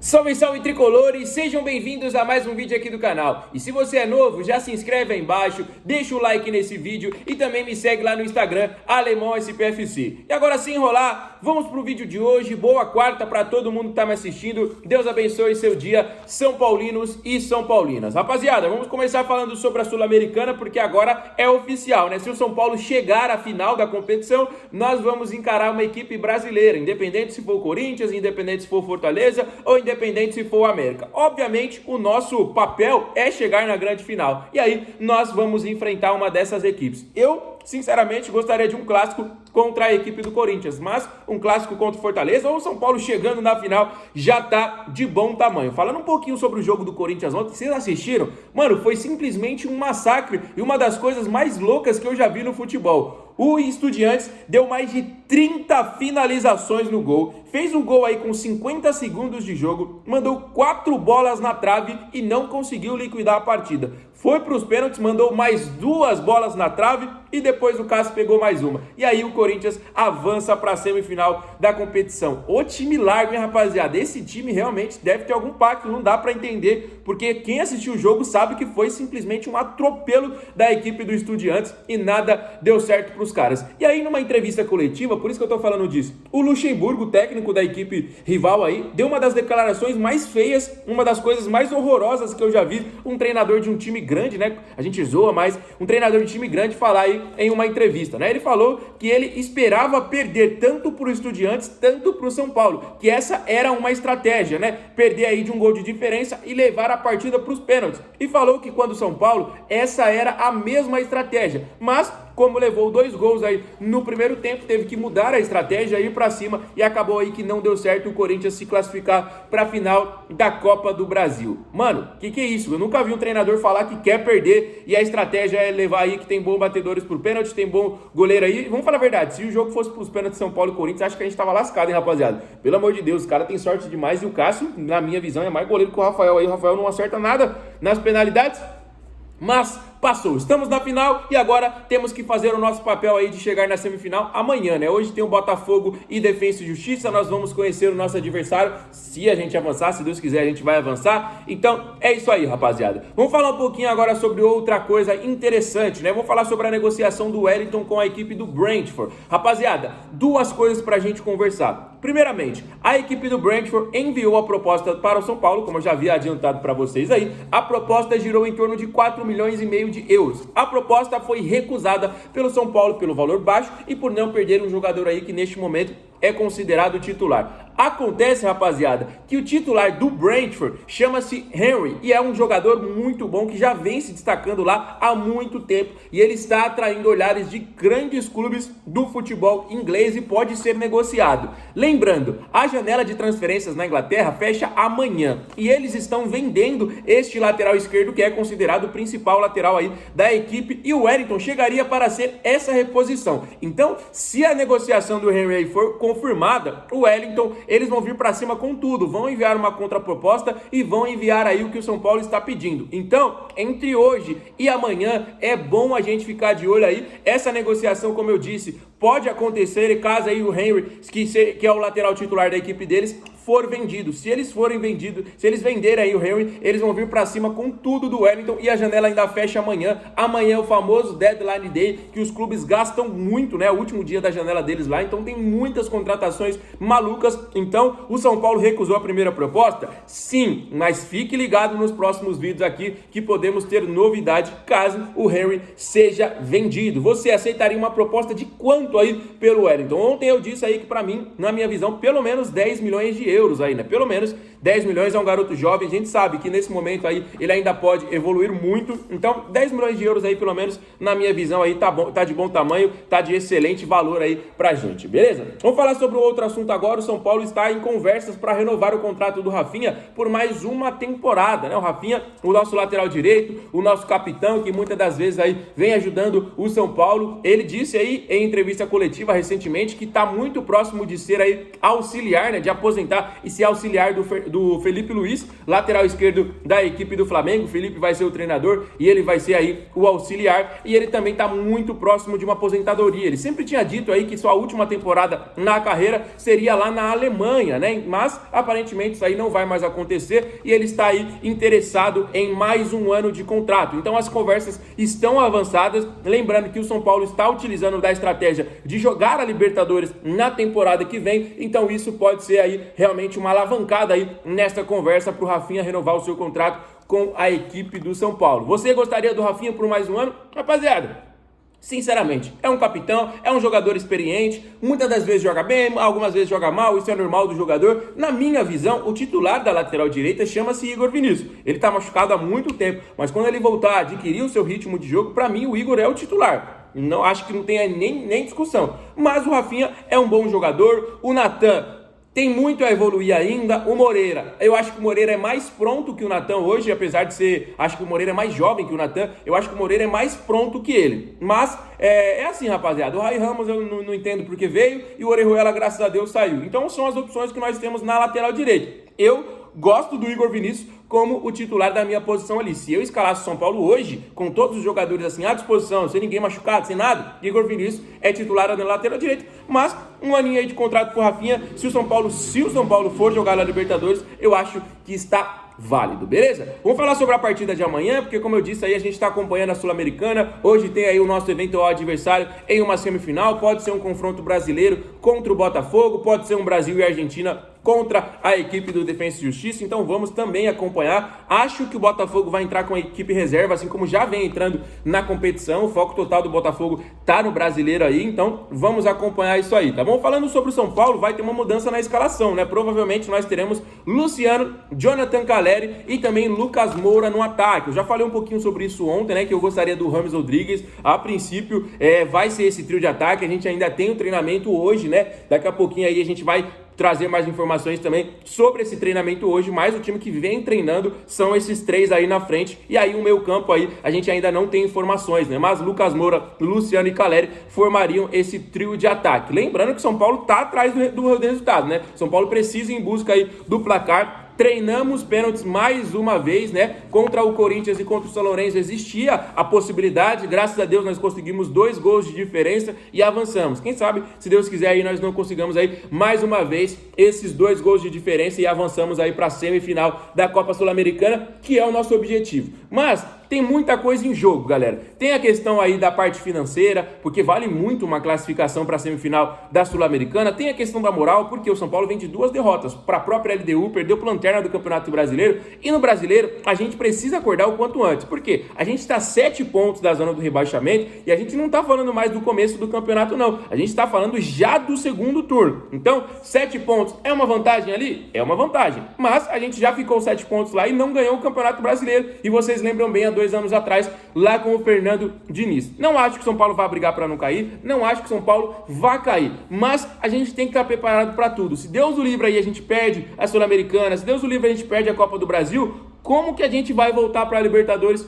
Salve, salve tricolores, sejam bem-vindos a mais um vídeo aqui do canal. E se você é novo, já se inscreve aí embaixo, deixa o like nesse vídeo e também me segue lá no Instagram, AlemãoSPFC. E agora sem enrolar, vamos pro vídeo de hoje. Boa quarta para todo mundo que tá me assistindo. Deus abençoe seu dia, São Paulinos e São Paulinas. Rapaziada, vamos começar falando sobre a Sul-Americana, porque agora é oficial, né? Se o São Paulo chegar à final da competição, nós vamos encarar uma equipe brasileira, independente se for o Corinthians, independente se for o Fortaleza ou independente se for o América. Obviamente, o nosso papel é chegar na grande final. E aí, nós vamos enfrentar uma dessas equipes. Eu, sinceramente, gostaria de um clássico contra a equipe do Corinthians, mas um clássico contra o Fortaleza ou o São Paulo chegando na final já tá de bom tamanho. Falando um pouquinho sobre o jogo do Corinthians ontem, vocês assistiram? Mano, foi simplesmente um massacre e uma das coisas mais loucas que eu já vi no futebol. O Estudiantes deu mais de 30 finalizações no gol, fez um gol aí com 50 segundos de jogo, mandou 4 bolas na trave e não conseguiu liquidar a partida. Foi para os pênaltis, mandou mais 2 bolas na trave e depois o Cássio pegou mais uma. E aí o Corinthians avança para a semifinal da competição. O time largo, hein, rapaziada? Esse time realmente deve ter algum pacto, não dá para entender, porque quem assistiu o jogo sabe que foi simplesmente um atropelo da equipe do Estudiantes e nada deu certo para os caras. E aí numa entrevista coletiva, por isso que eu tô falando disso, o Luxemburgo, técnico da equipe rival aí, deu uma das declarações mais feias, uma das coisas mais horrorosas que eu já vi um treinador de um time grande, né? A gente zoa, mas um treinador de time grande falar aí em uma entrevista, né? Ele falou que ele esperava perder tanto pro Estudiantes, tanto pro São Paulo, que essa era uma estratégia, né? Perder aí de um gol de diferença e levar a partida pros pênaltis. E falou que quando o São Paulo, essa era a mesma estratégia, mas como levou 2 gols aí no primeiro tempo, teve que mudar a estratégia, ir para cima e acabou aí que não deu certo o Corinthians se classificar para a final da Copa do Brasil. Mano, que é isso? Eu nunca vi um treinador falar que quer perder e a estratégia é levar aí que tem bons batedores por pênalti, tem bom goleiro aí. Vamos falar a verdade, se o jogo fosse pros pênaltis São Paulo e Corinthians, acho que a gente tava lascado, hein, rapaziada? Pelo amor de Deus, os caras têm sorte demais e o Cássio, na minha visão, é mais goleiro que o Rafael aí. O Rafael não acerta nada nas penalidades, mas passou, estamos na final e agora temos que fazer o nosso papel aí de chegar na semifinal amanhã, né? Hoje tem o Botafogo e Defensa e Justiça, nós vamos conhecer o nosso adversário, se a gente avançar, se Deus quiser a gente vai avançar. Então é isso aí, rapaziada. Vamos falar um pouquinho agora sobre outra coisa interessante, né? Vamos falar sobre a negociação do Wellington com a equipe do Brentford. Rapaziada, 2 coisas pra gente conversar. Primeiramente, a equipe do Brentford enviou a proposta para o São Paulo, como eu já havia adiantado para vocês aí. A proposta girou em torno de 4,5 milhões de euros. A proposta foi recusada pelo São Paulo pelo valor baixo e por não perder um jogador aí que neste momento é considerado titular. Acontece, rapaziada, que o titular do Brentford chama-se Henry e é um jogador muito bom que já vem se destacando lá há muito tempo e ele está atraindo olhares de grandes clubes do futebol inglês e pode ser negociado. Lembrando, a janela de transferências na Inglaterra fecha amanhã e eles estão vendendo este lateral esquerdo que é considerado o principal lateral aí da equipe e o Wellington chegaria para ser essa reposição. Então, se a negociação do Henry for confirmada, o Wellington, eles vão vir para cima com tudo, vão enviar uma contraproposta e vão enviar aí o que o São Paulo está pedindo. Então, entre hoje e amanhã, é bom a gente ficar de olho aí. Essa negociação, como eu disse, pode acontecer caso aí o Henry, que é o lateral titular da equipe deles, for vendido. Se eles forem vendidos, se eles venderem aí o Henry, eles vão vir para cima com tudo do Wellington e a janela ainda fecha amanhã. Amanhã é o famoso deadline day, que os clubes gastam muito, né? O último dia da janela deles lá, então tem muitas contratações malucas. Então, o São Paulo recusou a primeira proposta? Sim, mas fique ligado nos próximos vídeos aqui que podemos ter novidade caso o Henry seja vendido. Você aceitaria uma proposta de quanto aí pelo Wellington? Ontem eu disse aí que para mim, na minha visão, pelo menos 10 milhões de euros aí, né? Pelo menos 10 milhões é um garoto jovem, a gente sabe que nesse momento aí ele ainda pode evoluir muito, então 10 milhões de euros aí pelo menos na minha visão aí tá bom, tá de bom tamanho, tá de excelente valor aí pra gente, beleza? Vamos falar sobre outro assunto agora. O São Paulo está em conversas para renovar o contrato do Rafinha por mais uma temporada, né? O Rafinha, o nosso lateral direito, o nosso capitão, que muitas das vezes aí vem ajudando o São Paulo, ele disse aí em entrevista coletiva recentemente que tá muito próximo de ser aí auxiliar, né? De aposentar e ser auxiliar do Felipe Luiz, lateral esquerdo da equipe do Flamengo. O Felipe vai ser o treinador e ele vai ser aí o auxiliar, e ele também está muito próximo de uma aposentadoria. Ele sempre tinha dito aí que sua última temporada na carreira seria lá na Alemanha, né? Mas aparentemente isso aí não vai mais acontecer e ele está aí interessado em mais um ano de contrato. Então as conversas estão avançadas, lembrando que o São Paulo está utilizando da estratégia de jogar a Libertadores na temporada que vem, então isso pode ser aí realmente uma alavancada aí nesta conversa para o Rafinha renovar o seu contrato com a equipe do São Paulo. Você gostaria do Rafinha por mais um ano? Rapaziada, sinceramente, é um capitão, é um jogador experiente, muitas das vezes joga bem, algumas vezes joga mal, isso é normal do jogador. Na minha visão, o titular da lateral direita chama-se Igor Vinícius. Ele tá machucado há muito tempo, mas quando ele voltar a adquirir o seu ritmo de jogo, para mim o Igor é o titular. Não acho que não tenha nem discussão. Mas o Rafinha é um bom jogador, o Natan tem muito a evoluir ainda. O Moreira, eu acho que o Moreira é mais pronto que o Natan hoje, apesar de ser, acho que o Moreira é mais jovem que o Natan, eu acho que o Moreira é mais pronto que ele. Mas é assim, rapaziada, o Rai Ramos eu não entendo porque veio e o Orejuela, graças a Deus, saiu. Então são as opções que nós temos na lateral direita. Eu gosto do Igor Vinícius como o titular da minha posição ali. Se eu escalasse o São Paulo hoje, com todos os jogadores assim à disposição, sem ninguém machucado, sem nada, Igor Vinícius é titular na lateral direita. Mas um aninho aí de contrato pro Rafinha, se o São Paulo for jogar na Libertadores, eu acho que está válido, beleza? Vamos falar sobre a partida de amanhã, porque como eu disse aí, a gente está acompanhando a Sul-Americana. Hoje tem aí o nosso eventual adversário em uma semifinal, pode ser um confronto brasileiro contra o Botafogo, pode ser um Brasil e Argentina contra a equipe do Defensa e Justiça, então vamos também acompanhar. Acho que o Botafogo vai entrar com a equipe reserva, assim como já vem entrando na competição. O foco total do Botafogo tá no brasileiro aí, então vamos acompanhar isso aí, tá bom? Falando sobre o São Paulo, vai ter uma mudança na escalação, né? Provavelmente nós teremos Luciano, Jonathan Calleri e também Lucas Moura no ataque. Eu já falei um pouquinho sobre isso ontem, né? Que eu gostaria do James Rodrigues. A princípio, vai ser esse trio de ataque. A gente ainda tem o treinamento hoje, né? Daqui a pouquinho aí a gente vai trazer mais informações também sobre esse treinamento hoje, mas o time que vem treinando são esses três aí na frente, e aí o meio campo aí a gente ainda não tem informações, né? Mas Lucas Moura, Luciano e Calleri formariam esse trio de ataque. Lembrando que o São Paulo tá atrás do resultado, né? São Paulo precisa ir em busca aí do placar. Treinamos pênaltis mais uma vez, né? Contra o Corinthians e contra o São Lourenço existia a possibilidade, graças a Deus nós conseguimos 2 gols de diferença e avançamos. Quem sabe, se Deus quiser aí, nós não consigamos aí mais uma vez esses 2 gols de diferença e avançamos aí para a semifinal da Copa Sul-Americana, que é o nosso objetivo. Mas tem muita coisa em jogo, galera. Tem a questão aí da parte financeira, porque vale muito uma classificação para a semifinal da Sul-Americana. Tem a questão da moral, porque o São Paulo vem de 2 derrotas para a própria LDU, perdeu para lanterna do Campeonato Brasileiro. E no Brasileiro, a gente precisa acordar o quanto antes. Por quê? A gente está 7 pontos da zona do rebaixamento e a gente não está falando mais do começo do campeonato, não. A gente está falando já do segundo turno. Então, 7 pontos é uma vantagem ali? É uma vantagem. Mas a gente já ficou 7 pontos lá e não ganhou o Campeonato Brasileiro. E vocês lembram bem, há 2 anos atrás, lá com o Fernando Diniz. Não acho que o São Paulo vai brigar para não cair, não acho que o São Paulo vai cair, mas a gente tem que estar preparado para tudo. Se Deus o livre aí a gente perde a Sul-Americana, se Deus o livre a gente perde a Copa do Brasil, como que a gente vai voltar para a Libertadores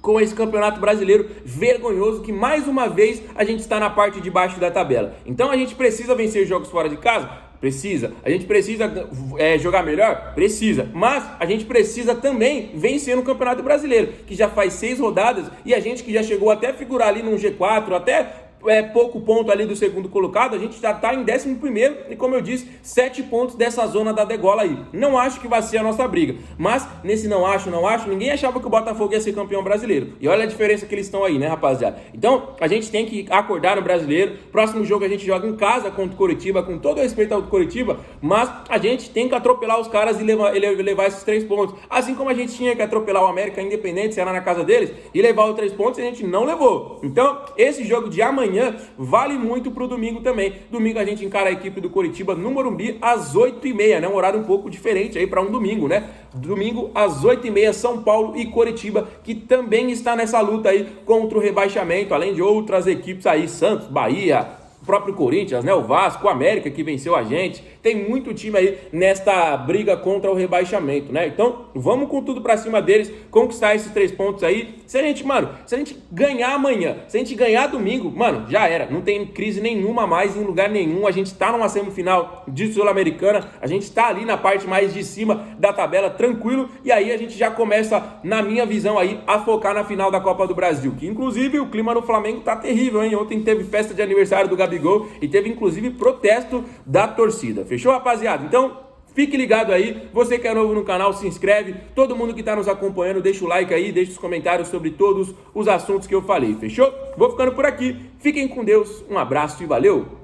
com esse Campeonato Brasileiro vergonhoso, que mais uma vez a gente está na parte de baixo da tabela? Então a gente precisa vencer jogos fora de casa? Precisa. A gente precisa jogar melhor? Precisa. Mas a gente precisa também vencer no Campeonato Brasileiro, que já faz 6 rodadas e a gente que já chegou até a figurar ali num G4, até pouco ponto ali do segundo colocado, a gente já está em 11º e, como eu disse, 7 pontos dessa zona da degola aí. Não acho que vai ser a nossa briga, mas nesse não acho, ninguém achava que o Botafogo ia ser campeão brasileiro. E olha a diferença que eles estão aí, né, rapaziada? Então, a gente tem que acordar no brasileiro. Próximo jogo a gente joga em casa contra o Coritiba, com todo respeito ao Coritiba, mas a gente tem que atropelar os caras e levar esses 3 pontos. Assim como a gente tinha que atropelar o América Independente, se era na casa deles, e levar os 3 pontos, e a gente não levou. Então, esse jogo de amanhã vale muito pro domingo também. Domingo a gente encara a equipe do Coritiba no Morumbi às 8h30, né? Um horário um pouco diferente aí para um domingo, né? Domingo às 8h30, São Paulo e Coritiba, que também está nessa luta aí contra o rebaixamento, além de outras equipes aí, Santos, Bahia, próprio Corinthians, né? O Vasco, o América que venceu a gente. Tem muito time aí nesta briga contra o rebaixamento, né? Então, vamos com tudo pra cima deles, conquistar esses 3 pontos aí. Se a gente ganhar amanhã, se a gente ganhar domingo, mano, já era. Não tem crise nenhuma mais em lugar nenhum. A gente tá numa semifinal de Sul-Americana, a gente tá ali na parte mais de cima da tabela, tranquilo. E aí a gente já começa, na minha visão aí, a focar na final da Copa do Brasil. Que inclusive o clima no Flamengo tá terrível, hein? Ontem teve festa de aniversário do Gabigol e teve inclusive protesto da torcida. Fechou, rapaziada? Então, fique ligado aí. Você que é novo no canal, se inscreve. Todo mundo que tá nos acompanhando, deixa o like aí, deixa os comentários sobre todos os assuntos que eu falei. Fechou? Vou ficando por aqui. Fiquem com Deus. Um abraço e valeu!